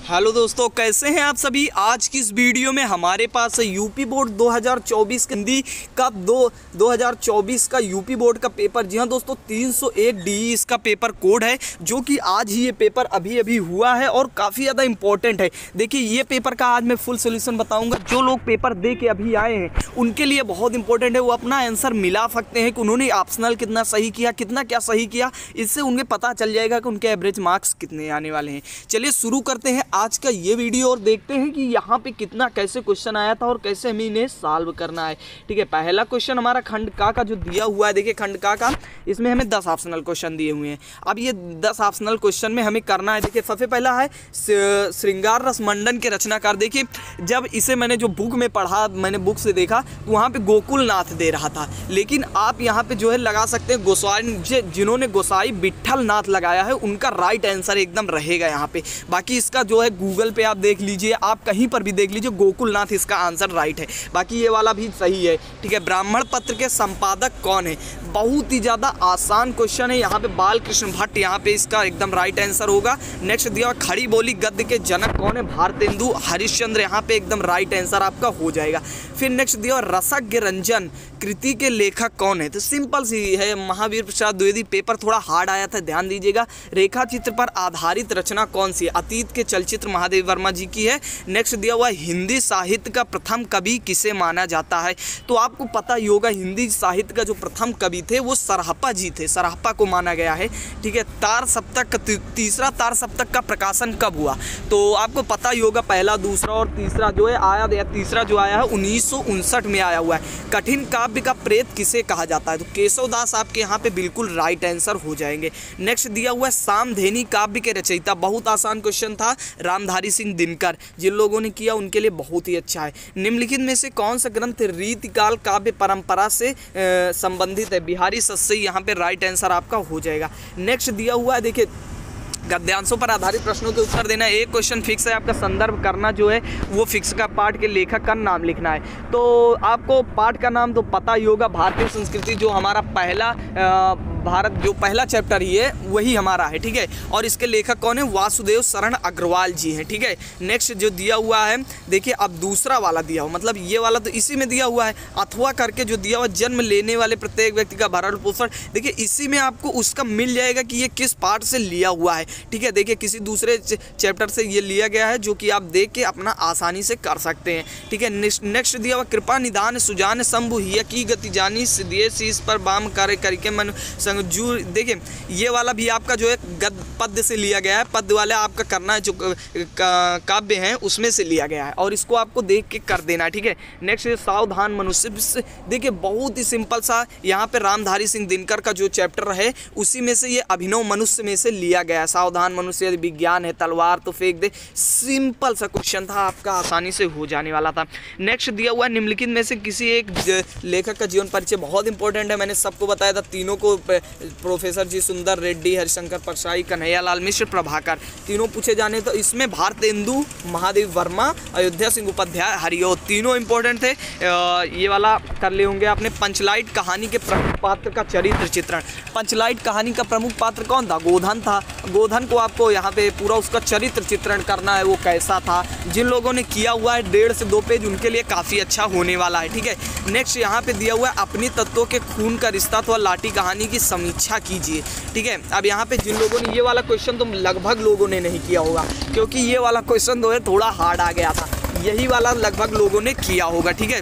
Hello दोस्तों, कैसे हैं आप सभी। आज की इस वीडियो में हमारे पास यूपी बोर्ड 2024 हिंदी का 2024 का यूपी बोर्ड का पेपर। जी हाँ दोस्तों, 301 डी इसका पेपर कोड है, जो कि आज ही ये पेपर अभी हुआ है और काफ़ी ज़्यादा इंपॉर्टेंट है। देखिए, ये पेपर का आज मैं फुल सोल्यूशन बताऊंगा। जो लोग पेपर दे के अभी आए हैं उनके लिए बहुत इंपॉर्टेंट है। वो अपना आंसर मिला सकते हैं कि उन्होंने ऑप्शनल कितना सही किया, कितना क्या सही किया। इससे उन्हें पता चल जाएगा कि उनके एवरेज मार्क्स कितने आने वाले हैं। चलिए शुरू करते हैं आज का ये वीडियो और देखते हैं कि यहाँ पे कितना कैसे क्वेश्चन आया था और कैसे हमें इन्हें सॉल्व करना है। ठीक है, पहला क्वेश्चन हमारा खंड का जो दिया हुआ है। देखिए, खंड का इसमें हमें 10 ऑप्शनल क्वेश्चन दिए हुए हैं। अब ये 10 ऑप्शनल क्वेश्चन में हमें करना है। देखिए, सबसे पहला है श्रृंगार रस मंडन के रचनाकार। देखिए, जब इसे मैंने जो बुक में पढ़ा, मैंने बुक से देखा तो वहाँ पे गोकुल नाथ दे रहा था, लेकिन आप यहाँ पे जो है लगा सकते हैं गोसाई। जिन्होंने गोसाई विट्ठल नाथ लगाया है उनका राइट आंसर एकदम रहेगा यहाँ पे। बाकी इसका जो है गूगल पे आप देख लीजिए, आप कहीं पर भी देख लीजिए, गोकुलनाथ इसका आंसर राइट है। बाकी ये वाला भी सही है। ठीक है, ब्राह्मण पत्र के संपादक कौन है। बहुत ही ज़्यादा आसान क्वेश्चन है। यहाँ पे बाल कृष्ण भट्ट, यहाँ पे इसका एकदम राइट आंसर होगा। नेक्स्ट दिया हुआ खड़ी बोली गद्य के जनक कौन है। भारतेंदु हरिश्चंद्र, यहाँ पे एकदम राइट आंसर आपका हो जाएगा। फिर नेक्स्ट दिया हुआ रसज्ञ रंजन कृति के लेखक कौन है। तो सिंपल सी है, महावीर प्रसाद द्विवेदी। पेपर थोड़ा हार्ड आया था, ध्यान दीजिएगा। रेखा चित्र पर आधारित रचना कौन सी है। अतीत के चलचित्र महादेव वर्मा जी की है। नेक्स्ट दिया हुआ हिंदी साहित्य का प्रथम कवि किसे माना जाता है। तो आपको पता ही होगा, हिंदी साहित्य का जो प्रथम कवि थे वो सरहप्पा जी थे, सरहप्पा को माना गया है। ठीक है, तार सप्तक, तीसरा तार सप्तक का प्रकाशन कब हुआ। तो आपको पता ही होगा, पहला, दूसरा और तीसरा जो है आया, या तीसरा जो आया है 1959 में आया हुआ है। कठिन काव्य का प्रेत किसे कहा जाता है। तो केशव दास आपके यहाँ पे बिल्कुल राइट आंसर हो जाएंगे। नेक्स्ट दिया हुआ है सामधेनी काव्य के रचयिता। बहुत आसान क्वेश्चन था, रामधारी सिंह दिनकर। जिन लोगों ने किया उनके लिए बहुत ही अच्छा है। निम्नलिखित में से कौन सा ग्रंथ रीतिकाल काव्य परंपरा से संबंधित है। बिहारी सस्सई, यहाँ पे राइट आंसर आपका हो जाएगा। नेक्स्ट दिया हुआ है, देखिए, गद्यांशों पर आधारित प्रश्नों के उत्तर देना। एक क्वेश्चन फिक्स है, आपका संदर्भ करना जो है वो फिक्स का पाठ के लेखक का नाम लिखना है। तो आपको पाठ का नाम तो पता ही होगा, भारतीय संस्कृति। जो हमारा भारत जो पहला चैप्टर ही है वही हमारा है। ठीक है, और इसके लेखक कौन है, वासुदेव शरण अग्रवाल जी हैं। ठीक है, नेक्स्ट जो दिया हुआ है, देखिए अब दूसरा वाला दिया हुआ, मतलब ये वाला तो इसी में दिया हुआ है। अथवा करके जो दिया हुआ, जन्म लेने वाले प्रत्येक व्यक्ति का भरण पोषण। देखिए, इसी में आपको उसका मिल जाएगा कि ये किस पार्ट से लिया हुआ है। ठीक है, देखिए किसी दूसरे चैप्टर से ये लिया गया है, जो कि आप देख के अपना आसानी से कर सकते हैं। ठीक है, नेक्स्ट दिया हुआ कृपा निदान सुजान शंभु हिय की गति जानी सिद्धिये शीस पर बाम कार्य करके मन संजू। देखिए, ये वाला भी आपका जो है गद पद्य से लिया गया है। पद्य वाला आपका करना है, जो काव्य हैं उसमें से लिया गया है, और इसको आपको देख के कर देना है। ठीक है, नेक्स्ट सावधान मनुष्य। देखिए, बहुत ही सिंपल सा, यहाँ पे रामधारी सिंह दिनकर का जो चैप्टर है उसी में से ये अभिनव मनुष्य में से लिया गया है। सावधान मनुष्य, विज्ञान है, तलवार तो फेंक दे। सिंपल सा क्वेश्चन था, आपका आसानी से हो जाने वाला था। नेक्स्ट दिया हुआ निम्नलिखित में से किसी एक लेखक का जीवन परिचय। बहुत इंपॉर्टेंट है, मैंने सबको बताया था, तीनों को, प्रोफेसर जी सुंदर रेड्डी, हरिशंकर परसाई, कन्हैयालाल मिश्र, प्रभाकर, तीनों पूछे जाने। तो इसमें भारतेंदु, महादेव वर्मा, अयोध्या सिंह उपाध्याय, हरिओ, तीनों इंपॉर्टेंट थे। ये वाला कर ले होंगे आपने। पंचलाइट कहानी के प्रमुख पात्र का चरित्र चित्रण। पंचलाइट कहानी का प्रमुख पात्र कौन था, गोधन था। गोधन को आपको यहाँ पे पूरा उसका चरित्र चित्रण करना है, वो कैसा था। जिन लोगों ने किया हुआ है 1.5 से 2 पेज, उनके लिए काफ़ी अच्छा होने वाला है। ठीक है, नेक्स्ट यहाँ पे दिया हुआ है अपनी तत्वों के खून का रिश्ता तो लाठी कहानी की समीक्षा कीजिए। ठीक है, अब यहाँ पे जिन लोगों ने ये वाला क्वेश्चन, तो लगभग लोगों ने नहीं किया होगा, क्योंकि ये वाला क्वेश्चन जो है थोड़ा हार्ड आ गया था। यही वाला लगभग लोगों ने किया होगा। ठीक है,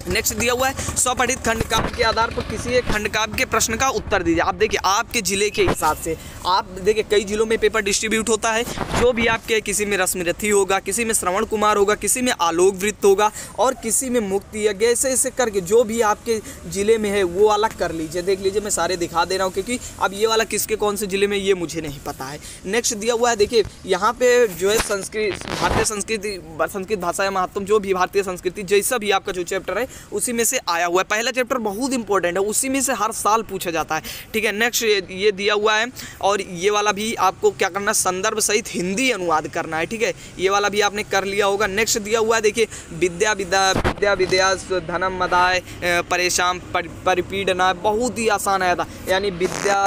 नेक्स्ट दिया हुआ है स्वपठित खंडकाव्य के आधार पर किसी एक खंडकाव्य के प्रश्न का उत्तर दीजिए। आप देखिए, आपके जिले के हिसाब से, आप देखिए कई जिलों में पेपर डिस्ट्रीब्यूट होता है। जो भी आपके, किसी में रश्मिरथी होगा, किसी में श्रवण कुमार होगा, किसी में आलोक वृत्त होगा, और किसी में मुक्ति है। ऐसे ऐसे करके जो भी आपके जिले में है वो वाला कर लीजिए। देख लीजिए, मैं सारे दिखा दे रहा हूँ, क्योंकि अब ये वाला किसके कौन से जिले में ये मुझे नहीं पता है। नेक्स्ट दिया हुआ है, देखिए यहाँ पे जो है संस्कृत, भारतीय संस्कृति, संस्कृत भाषा या महत्व, जो भी भारतीय संस्कृति जैसा भी आपका जो चैप्टर है उसी में से आया हुआ है। पहला चैप्टर बहुत इंपॉर्टेंट है, उसी में से हर साल पूछा जाता है। ठीक है, नेक्स्ट ये दिया हुआ है, और ये वाला भी आपको क्या करना, संदर्भ सहित हिंदी अनुवाद करना है। ठीक है, ये वाला भी आपने कर लिया होगा। नेक्स्ट दिया हुआ है, देखिए विद्या विद्या विद्या विद्या धनम मदाय परेशान परिपीडना। बहुत ही आसान आया था, यानी विद्या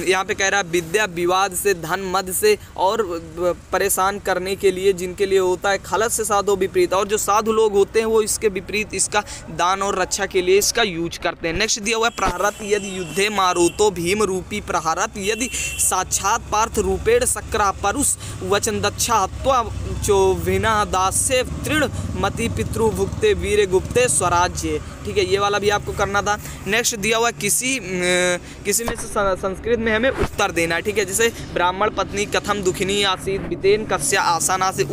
यहाँ पे कह रहा है विद्या विवाद से, धन मद से और परेशान करने के लिए जिनके लिए होता है। खलस से साधु विपरीत, और जो साधु लोग होते हैं वो इसके विपरीत इसका दान और रक्षा के लिए इसका यूज करते हैं। नेक्स्ट दिया हुआ है प्रहरत यदि युद्धे मारुतो भीम रूपी प्रहरत यदि साक्षात पार्थ रूपेण सक्रा परुष वचन दक्षा हत्वा चोभिना दास्य तृण मति पितृ भुक्ते वीर गुप्ते स्वराज्य। ठीक है, ये वाला भी आपको करना था। नेक्स्ट दिया हुआ किसी में से संस्कृत में हमें उत्तर देना है। ठीक है, जैसे ब्राह्मण पत्नी कथम दुखिनी आसीत बितेन कस्या आसाना से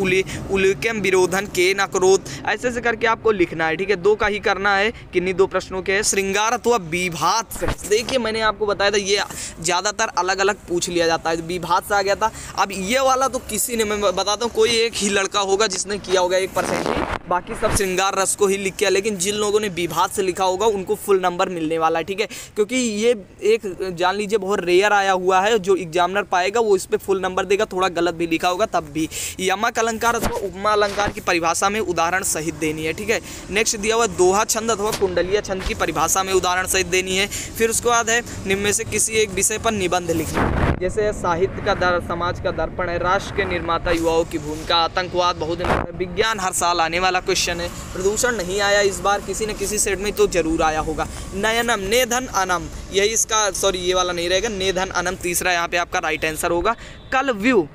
उलिकम विरोधन के नकरोत, ऐसे ऐसे करके आपको लिखना है। ठीक है, 2 का ही करना है, किन्हीं 2 प्रश्नों के है। श्रृंगार अथवा विभात, देखिए मैंने आपको बताया था ये ज़्यादातर अलग अलग पूछ लिया जाता है। विभात से आ गया था। अब ये वाला तो किसी ने, मैं बताता हूँ, कोई एक ही लड़का होगा जिसने किया होगा 1% ही, बाकी सब श्रृंगार रस को ही लिख किया। लेकिन जिन लोगों ने विभात से लिखा होगा उनको फुल नंबर मिलने वाला है। ठीक है, क्योंकि ये एक जान लीजिए बहुत रेयर आया हुआ है, जो एग्जामिनर पाएगा वो इस पे फुल नंबर देगा। थोड़ा गलत भी लिखा होगा तब भी। यमक अलंकार अथवा उपमा अलंकार की परिभाषा में उदाहरण सहित देनी है। ठीक है, नेक्स्ट दिया हुआ दोहा छंद अथवा कुंडलीय छंद की परिभाषा में उदाहरण सहित देनी है। फिर उसके बाद है निम्न में से किसी एक विषय पर निबंध लिखना, जैसे साहित्य का दर, समाज का दर्पण है, राष्ट्र के निर्माता युवाओं की भूमिका, आतंकवाद, बहुदिन विज्ञान हर साल आने वाला क्वेश्चन है। प्रदूषण नहीं आया इस बार, किसी न किसी सेट में तो जरूर आया होगा। नयनम नेधन अनम, यही इसका, सॉरी ये वाला नहीं रहेगा, नेधन अनम तीसरा यहाँ पे आपका राइट आंसर होगा। कलव्यू,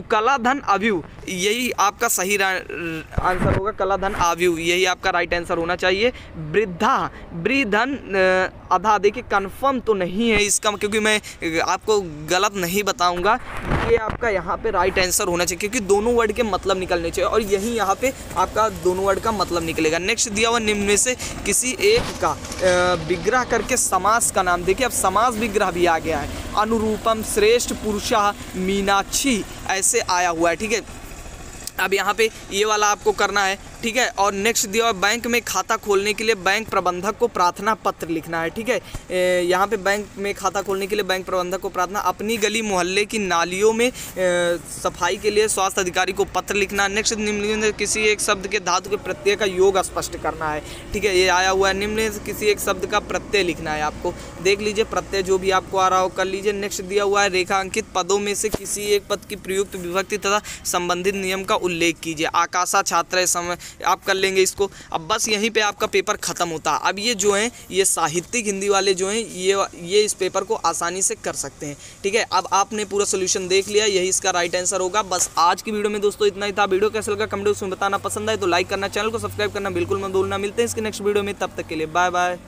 कला धन अव्यू, यही आपका सही आंसर होगा। कला धन अव्यू, यही आपका राइट आंसर होना चाहिए। वृद्धा, वृधन अधा, देखिए कंफर्म तो नहीं है इसका, क्योंकि मैं आपको गलत नहीं बताऊंगा। ये आपका यहाँ पे राइट आंसर होना चाहिए, क्योंकि दोनों वर्ड के मतलब निकलने चाहिए, और यही यहाँ पे आपका दोनों वर्ड का मतलब निकलेगा। नेक्स्ट दिया हुआ निम्न में से किसी एक का विग्रह करके समास का नाम, देखिए अब समास विग्रह भी आ गया है। अनुरूपम, श्रेष्ठ, पुरुषा, मीनाक्षी, ऐसे आया हुआ है। ठीक है, अब यहाँ पे ये वाला आपको करना है। ठीक है, और नेक्स्ट दिया हुआ बैंक में खाता खोलने के लिए बैंक प्रबंधक को प्रार्थना पत्र लिखना है। ठीक है, यहाँ पे बैंक में खाता खोलने के लिए बैंक प्रबंधक को प्रार्थना, अपनी गली मोहल्ले की नालियों में सफाई के लिए स्वास्थ्य अधिकारी को पत्र लिखना। नेक्स्ट निम्न में किसी एक शब्द के धातु के प्रत्यय का योग स्पष्ट करना है। ठीक है, ये आया हुआ है। निम्न में किसी एक शब्द का प्रत्यय लिखना है आपको, देख लीजिए प्रत्यय जो भी आपको आ रहा हो कर लीजिए। नेक्स्ट दिया हुआ है रेखांकित पदों में से किसी एक पद की प्रयुक्त विभक्ति तथा संबंधित नियम का उल्लेख कीजिए। आकाशा छात्र समय आप कर लेंगे इसको। अब बस यहीं पे आपका पेपर ख़त्म होता है। अब ये जो हैं ये साहित्यिक हिंदी वाले जो हैं ये इस पेपर को आसानी से कर सकते हैं। ठीक है, अब आपने पूरा सोल्यूशन देख लिया, यही इसका राइट आंसर होगा। बस आज की वीडियो में दोस्तों इतना ही था। वीडियो कैसा लगा कमेंट उसमें बताना, पसंद आए तो लाइक करना, चैनल को सब्सक्राइब करना बिल्कुल मत भूलना। मिलते हैं इसके नेक्स्ट वीडियो में, तब तक के लिए बाय बाय।